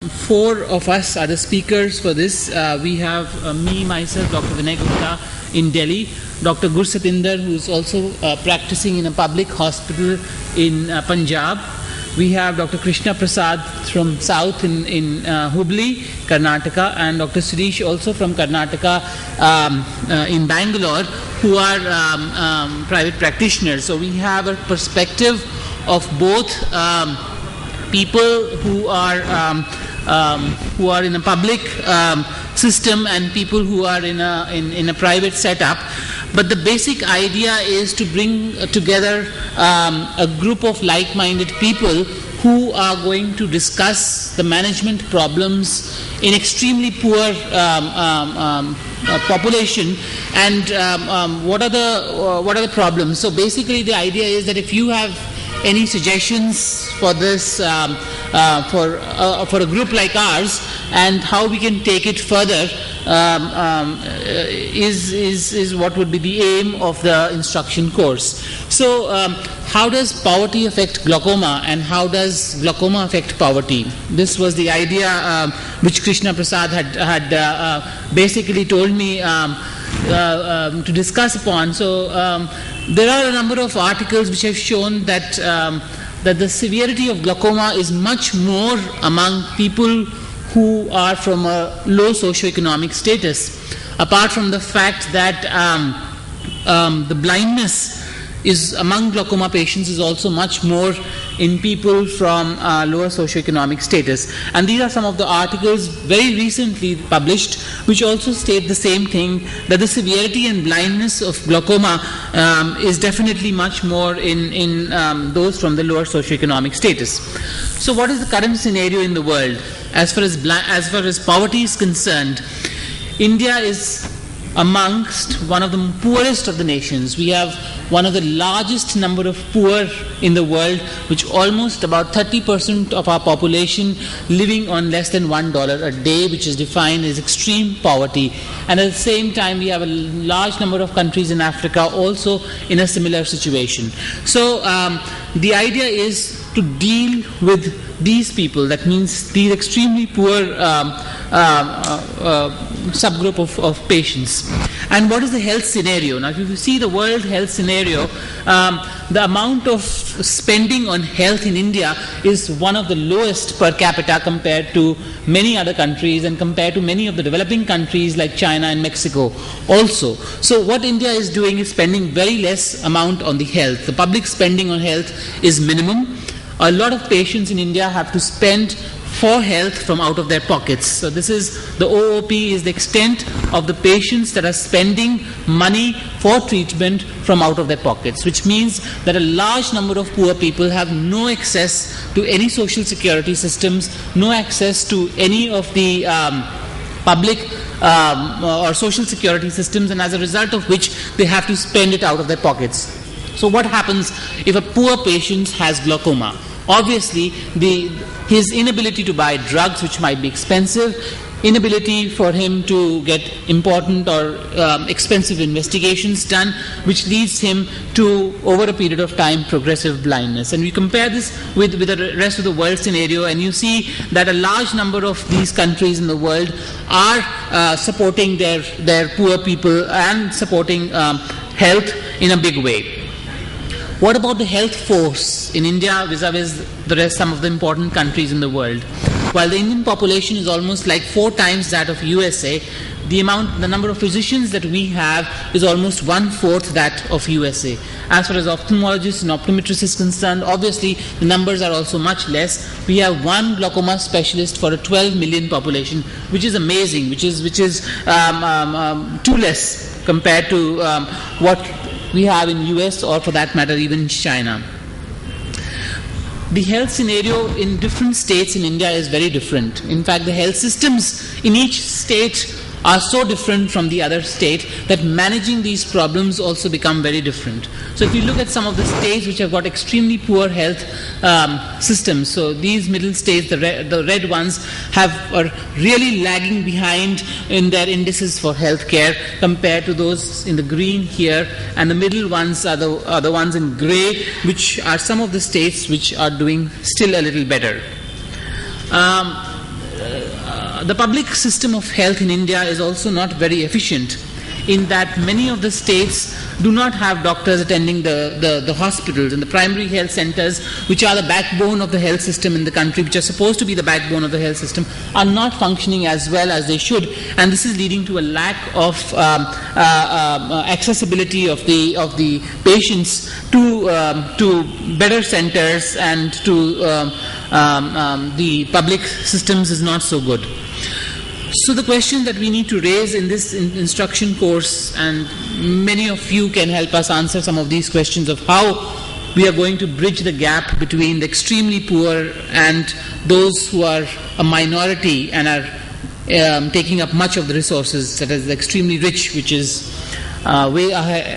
four of us are the speakers for this. We have me, myself, Dr. Vinay Gupta in Delhi, Dr. Gursatinder, who is also practicing in a public hospital in Punjab. We have Dr. Krishna Prasad from South in Hubli, Karnataka, and Dr. Suresh also from Karnataka in Bangalore, who are private practitioners. So we have a perspective of both people who are in a public system and people who are in a private setup. But the basic idea is to bring together a group of like-minded people who are going to discuss the management problems in extremely poor population, and what are the problems. So basically the idea is that if you have any suggestions for this for a group like ours, and how we can take it further, is what would be the aim of the instruction course. So how does poverty affect glaucoma, and how does glaucoma affect poverty? This was the idea which Krishna Prasad had basically told me to discuss upon. So there are a number of articles which have shown that the severity of glaucoma is much more among people who are from a low socioeconomic status, apart from the fact that the blindness is among glaucoma patients is also much more in people from lower socioeconomic status. And these are some of the articles very recently published which also state the same thing, that the severity and blindness of glaucoma is definitely much more in those from the lower socioeconomic status. So what is the current scenario in the world? As far as poverty is concerned, India is amongst one of the poorest of the nations. We have one of the largest number of poor in the world, which almost about 30% of our population living on less than $1 a day, which is defined as extreme poverty. And at the same time, we have a large number of countries in Africa also in a similar situation. So the idea is to deal with these people, that means these extremely poor subgroup of patients. And what is the health scenario? Now, if you see the world health scenario, the amount of spending on health in India is one of the lowest per capita compared to many other countries and compared to many of the developing countries like China and Mexico also. So what India is doing is spending very less amount on the health. The public spending on health is minimum. A lot of patients in India have to spend for health from out of their pockets. So this is the OOP is the extent of the patients that are spending money for treatment from out of their pockets, which means that a large number of poor people have no access to any social security systems, no access to any of the public or social security systems, and as a result of which they have to spend it out of their pockets. So what happens if a poor patient has glaucoma? Obviously, his inability to buy drugs, which might be expensive, inability for him to get important or expensive investigations done, which leads him to, over a period of time, progressive blindness. And we compare this with the rest of the world scenario, and you see that a large number of these countries in the world are supporting their poor people and supporting health in a big way. What about the health force in India vis-a-vis some of the important countries in the world? While the Indian population is almost like 4 times that of USA, the number of physicians that we have is almost 1/4 that of USA. As far as ophthalmologists and optometrists is concerned, obviously the numbers are also much less. We have 1 glaucoma specialist for a 12 million population, which is amazing, which is too less compared to what we have in US, or for that matter even China. The health scenario in different states in India is very different. In fact, the health systems in each state are so different from the other state that managing these problems also become very different. So if you look at some of the states which have got extremely poor health systems, so these middle states, the red ones, are really lagging behind in their indices for health care compared to those in the green here, and the middle ones are the ones in grey, which are some of the states which are doing still a little better. the public system of health in India is also not very efficient, in that many of the states do not have doctors attending the hospitals and the primary health centers, which are the backbone of the health system in the country, which are supposed to be the backbone of the health system, are not functioning as well as they should, and this is leading to a lack of accessibility of the patients to better centers, and to the public systems is not so good. So the question that we need to raise in this instruction course, and many of you can help us answer some of these questions of how we are going to bridge the gap between the extremely poor and those who are a minority and are taking up much of the resources, such as the extremely rich, which is way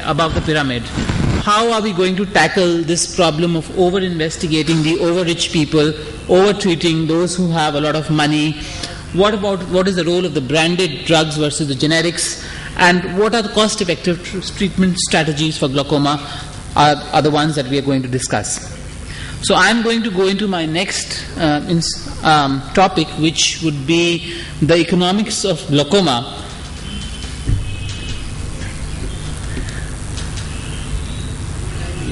above the pyramid. How are we going to tackle this problem of over-investigating the over-rich people, over-treating those who have a lot of money? What is the role of the branded drugs versus the generics, and what are the cost-effective treatment strategies for glaucoma are the ones that we are going to discuss. So I'm going to go into my next topic, which would be the economics of glaucoma.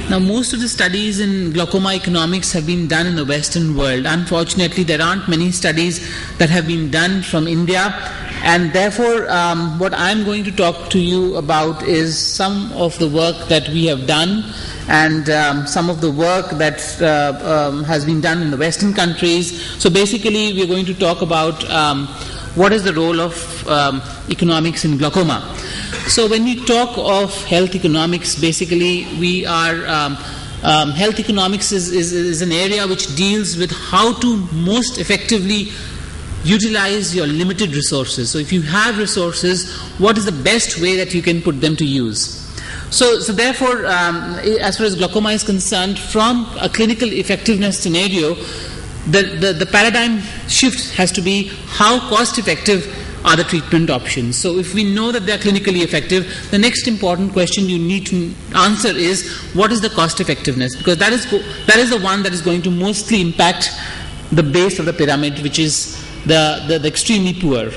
Now, most of the studies in glaucoma economics have been done in the Western world. Unfortunately, there aren't many studies that have been done from India, and therefore what I'm going to talk to you about is some of the work that we have done, and some of the work that has been done in the Western countries. So basically, we're going to talk about what is the role of economics in glaucoma. So when we talk of health economics, basically we are health economics is an area which deals with how to most effectively utilize your limited resources. So if you have resources, what is the best way that you can put them to use? So therefore, as far as glaucoma is concerned, from a clinical effectiveness scenario, the paradigm shift has to be how cost effective are the treatment options. So if we know that they are clinically effective, the next important question you need to answer is, what is the cost effectiveness? Because that is the one that is going to mostly impact the base of the pyramid, which is the extremely poor.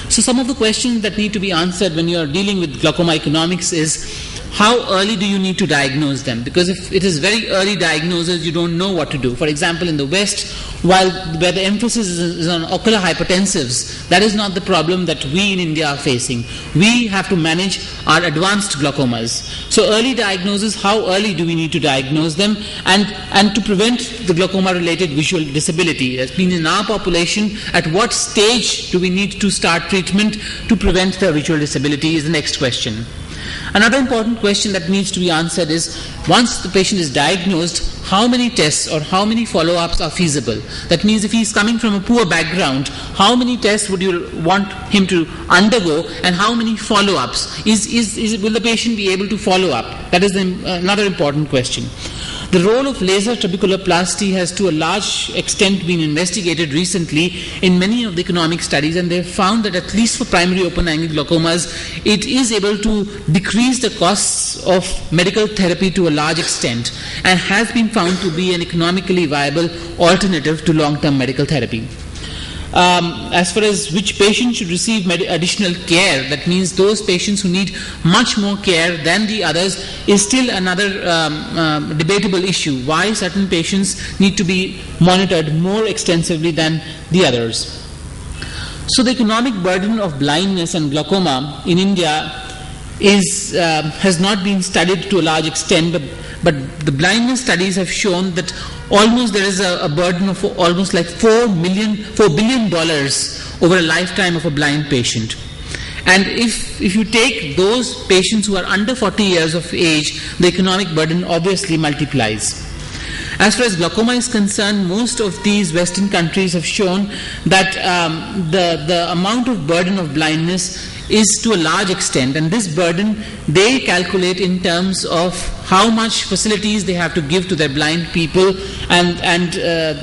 So some of the questions that need to be answered when you are dealing with glaucoma economics is, how early do you need to diagnose them? Because if it is very early diagnosis, you don't know what to do. For example, in the West, where the emphasis is on ocular hypertensives, that is not the problem that we in India are facing. We have to manage our advanced glaucomas. So early diagnosis, how early do we need to diagnose them? And to prevent the glaucoma-related visual disability, that means in our population, at what stage do we need to start treatment to prevent the visual disability is the next question. Another important question that needs to be answered is, once the patient is diagnosed, how many tests or how many follow-ups are feasible? That means if he is coming from a poor background, how many tests would you want him to undergo, and how many follow-ups? Will the patient be able to follow up? That is another important question. The role of laser trabeculoplasty has to a large extent been investigated recently in many of the economic studies, and they have found that at least for primary open-angle glaucomas, it is able to decrease the costs of medical therapy to a large extent, and has been found to be an economically viable alternative to long-term medical therapy. As far as which patients should receive additional care, that means those patients who need much more care than the others, is still another debatable issue. Why certain patients need to be monitored more extensively than the others. So the economic burden of blindness and glaucoma in India has not been studied to a large extent, but the blindness studies have shown that there is a burden of almost like $4 billion over a lifetime of a blind patient. And if you take those patients who are under 40 years of age, the economic burden obviously multiplies. As far as glaucoma is concerned, most of these Western countries have shown that the amount of burden of blindness is to a large extent, and this burden they calculate in terms of how much facilities they have to give to their blind people, and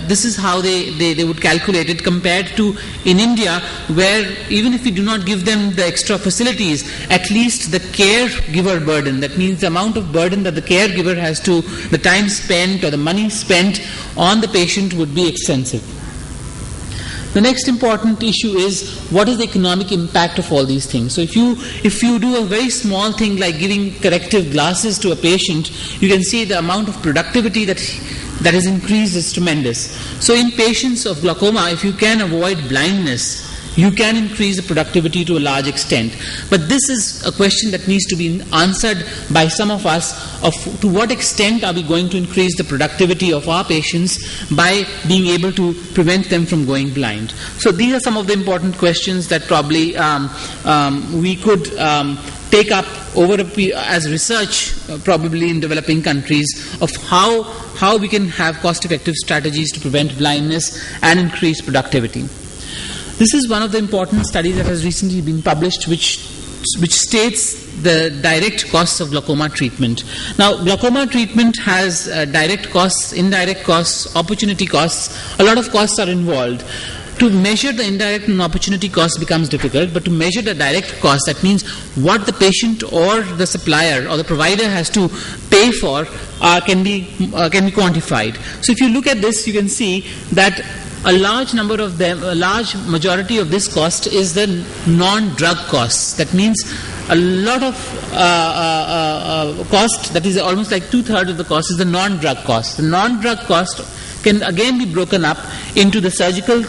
this is how they would calculate it, compared to in India, where even if we do not give them the extra facilities, at least the caregiver burden, that means the amount of burden that the caregiver has to, the time spent or the money spent on the patient, would be extensive. The next important issue is what is the economic impact of all these things. So if you do a very small thing like giving corrective glasses to a patient, you can see the amount of productivity that is increased is tremendous. So in patients of glaucoma, if you can avoid blindness, you can increase the productivity to a large extent. But this is a question that needs to be answered by some of us of to what extent are we going to increase the productivity of our patients by being able to prevent them from going blind. So these are some of the important questions that probably we could take up as research probably in developing countries of how we can have cost-effective strategies to prevent blindness and increase productivity. This is one of the important studies that has recently been published which states the direct costs of glaucoma treatment. Now, glaucoma treatment has direct costs, indirect costs, opportunity costs. A lot of costs are involved. To measure the indirect and opportunity cost becomes difficult, but to measure the direct cost, that means what the patient or the supplier or the provider has to pay for can be quantified. So if you look at this, you can see that a large majority of this cost is the non-drug costs. That means a lot of cost, that is almost like 2/3 of the cost, is the non-drug cost. The non-drug cost can again be broken up into the procedural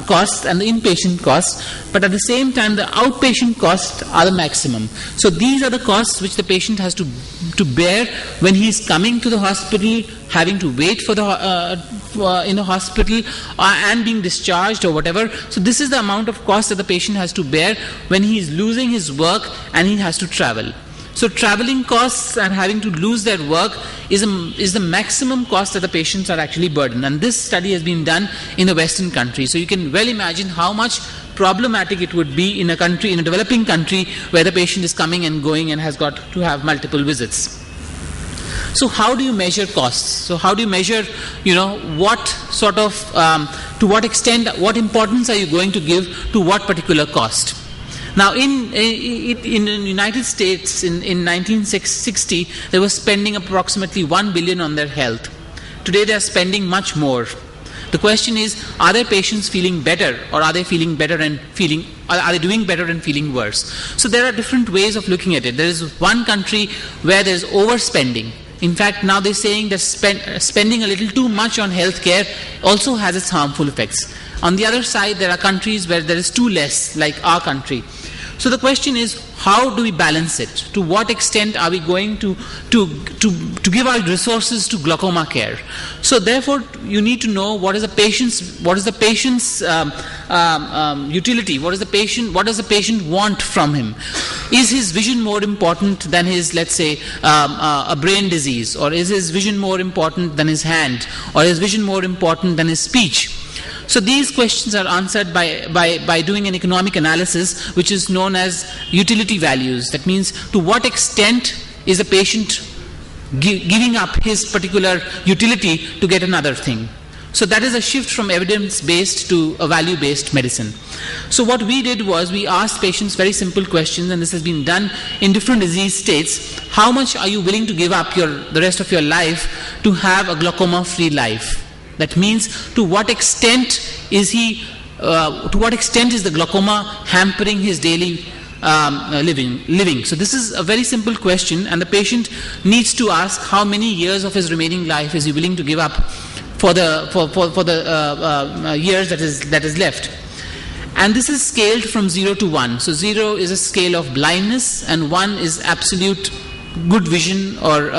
costs and the inpatient costs, but at the same time the outpatient costs are the maximum. So these are the costs which the patient has to bear when he is coming to the hospital, having to wait for in the hospital and being discharged or whatever. So this is the amount of cost that the patient has to bear when he is losing his work and he has to travel. So traveling costs and having to lose their work is the maximum cost that the patients are actually burdened. And this study has been done in the Western countries. So you can well imagine how much problematic it would be in a developing country where the patient is coming and going and has got to have multiple visits. So how do you measure costs? So how do you measure, what sort of, to what extent, what importance are you going to give to what particular cost? Now, in the United States, in 1960, they were spending approximately $1 billion on their health. Today, they are spending much more. The question is, are their patients feeling better, or are they feeling better and are they doing better and feeling worse? So there are different ways of looking at it. There is one country where there is overspending. In fact, now they're saying that spending a little too much on healthcare also has its harmful effects. On the other side, there are countries where there is too less, like our country. So the question is, how do we balance it? To what extent are we going to give our resources to glaucoma care? So therefore, you need to know what is the patient's utility. What does the patient want from him? Is his vision more important than his, let's say, a brain disease, or is his vision more important than his hand, or is vision more important than his speech? So these questions are answered by doing an economic analysis, which is known as utility values. That means to what extent is a patient giving up his particular utility to get another thing. So that is a shift from evidence-based to a value-based medicine. So what we did was we asked patients very simple questions, and this has been done in different disease states. How much are you willing to give up the rest of your life to have a glaucoma-free life? That means to what extent is the glaucoma hampering his daily living? So this is a very simple question, and the patient needs to ask how many years of his remaining life is he willing to give up for the years that is left. And this is scaled from 0 to 1. So 0 is a scale of blindness, and 1 is absolute good vision, or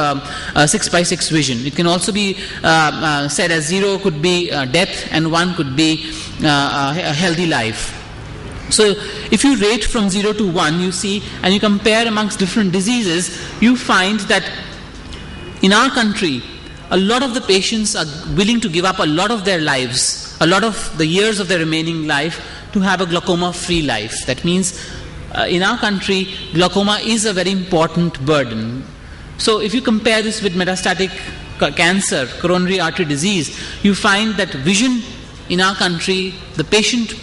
6x6 vision. It can also be said as 0 could be death and 1 could be a healthy life. So if you rate from 0 to 1, you see, and you compare amongst different diseases, you find that in our country, a lot of the patients are willing to give up a lot of their lives, a lot of the years of their remaining life, to have a glaucoma-free life. That means in our country, glaucoma is a very important burden. So if you compare this with metastatic cancer, coronary artery disease, you find that vision in our country, the patient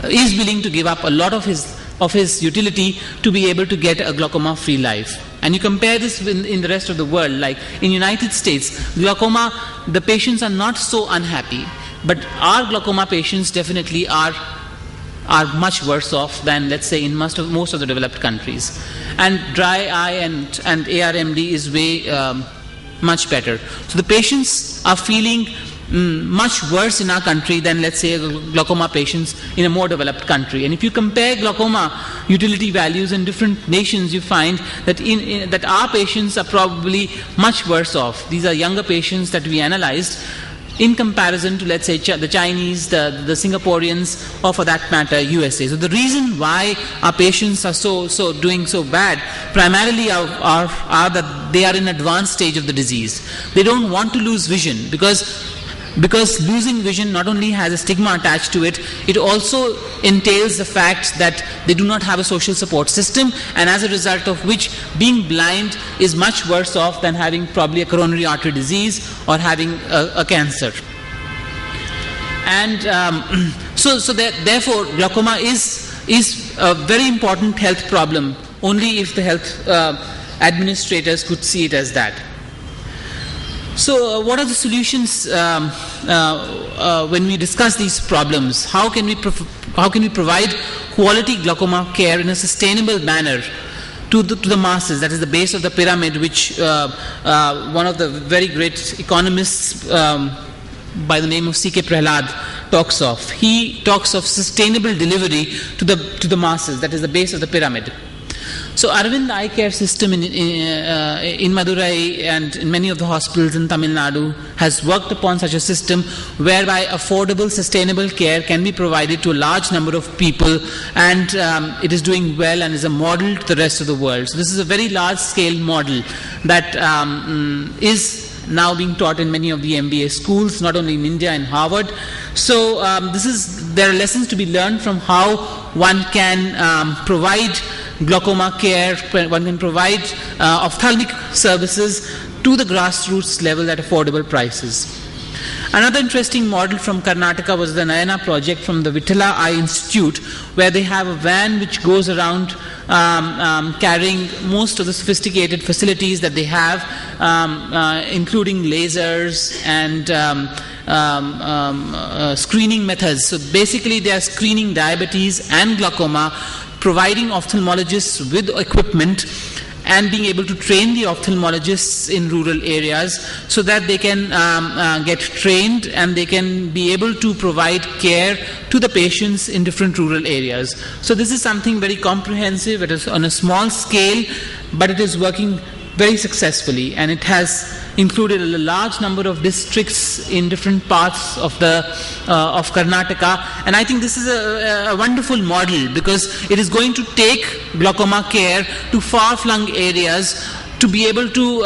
is willing to give up a lot of his utility to be able to get a glaucoma-free life. and you compare this in the rest of the world, like in United States, glaucoma, the patients are not so unhappy, but our glaucoma patients definitely are much worse off than, let's say, in most of the developed countries. And dry eye and ARMD is way much better. So the patients are feeling much worse in our country than, let's say, glaucoma patients in a more developed country. And if you compare glaucoma utility values in different nations, you find that that our patients are probably much worse off. These are younger patients that we analyzed in comparison to, let's say, the Chinese, the Singaporeans, or for that matter, USA. So the reason why our patients are doing so bad primarily are that they are in advanced stage of the disease. They don't want to lose vision because losing vision not only has a stigma attached to it, it also entails the fact that they do not have a social support system, and as a result of which being blind is much worse off than having probably a coronary artery disease or having a cancer. And therefore glaucoma is a very important health problem, only if the health administrators could see it as that. So what are the solutions when we discuss these problems? How can we provide quality glaucoma care in a sustainable manner to the masses? That is the base of the pyramid, which one of the very great economists by the name of C.K. Prahalad talks of. He talks of sustainable delivery to the masses. That is the base of the pyramid. So Aravind Eye Care System in Madurai and in many of the hospitals in Tamil Nadu has worked upon such a system whereby affordable, sustainable care can be provided to a large number of people, and it is doing well and is a model to the rest of the world. So this is a very large-scale model that is now being taught in many of the MBA schools, not only in India and Harvard. So there are lessons to be learned from how one can provide glaucoma care, one can provide ophthalmic services to the grassroots level at affordable prices. Another interesting model from Karnataka was the Nayana project from the Vitala Eye Institute, where they have a van which goes around carrying most of the sophisticated facilities that they have, including lasers and screening methods. So basically they are screening diabetes and glaucoma, providing ophthalmologists with equipment and being able to train the ophthalmologists in rural areas so that they can get trained and they can be able to provide care to the patients in different rural areas. So this is something very comprehensive. It is on a small scale, but it is working very successfully, and it has included a large number of districts in different parts of Karnataka. And I think this is a wonderful model, because it is going to take glaucoma care to far-flung areas to be able to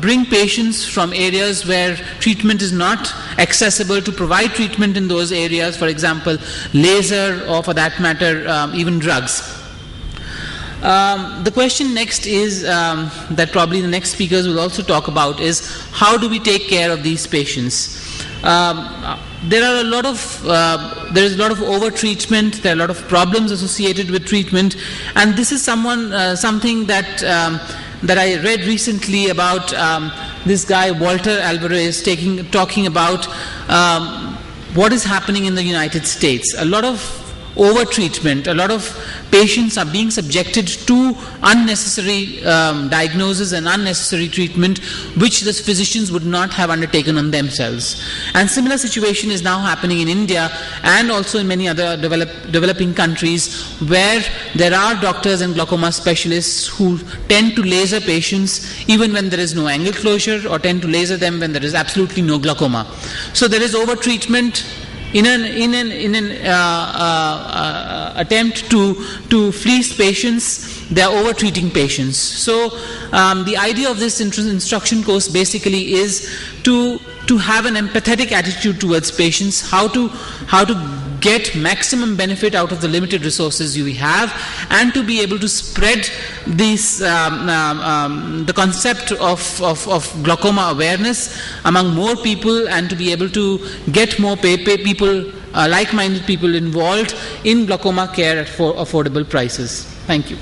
bring patients from areas where treatment is not accessible, to provide treatment in those areas, for example, laser, or for that matter, even drugs. The question next is that probably the next speakers will also talk about is how do we take care of these patients? There is a lot of over treatment. There are a lot of problems associated with treatment, and this is something that I read recently about this guy Walter Alvarez talking about what is happening in the United States. A lot of over treatment, a lot of patients are being subjected to unnecessary diagnosis and unnecessary treatment which the physicians would not have undertaken on themselves. And similar situation is now happening in India and also in many other developing countries, where there are doctors and glaucoma specialists who tend to laser patients even when there is no angle closure, or tend to laser them when there is absolutely no glaucoma. So there is over treatment in an attempt to fleece patients. They are over treating patients. So the idea of this instruction course basically is to have an empathetic attitude towards patients, how to get maximum benefit out of the limited resources we have, and to be able to spread this the concept of glaucoma awareness among more people, and to be able to get more people, like-minded people involved in glaucoma care at affordable prices. Thank you.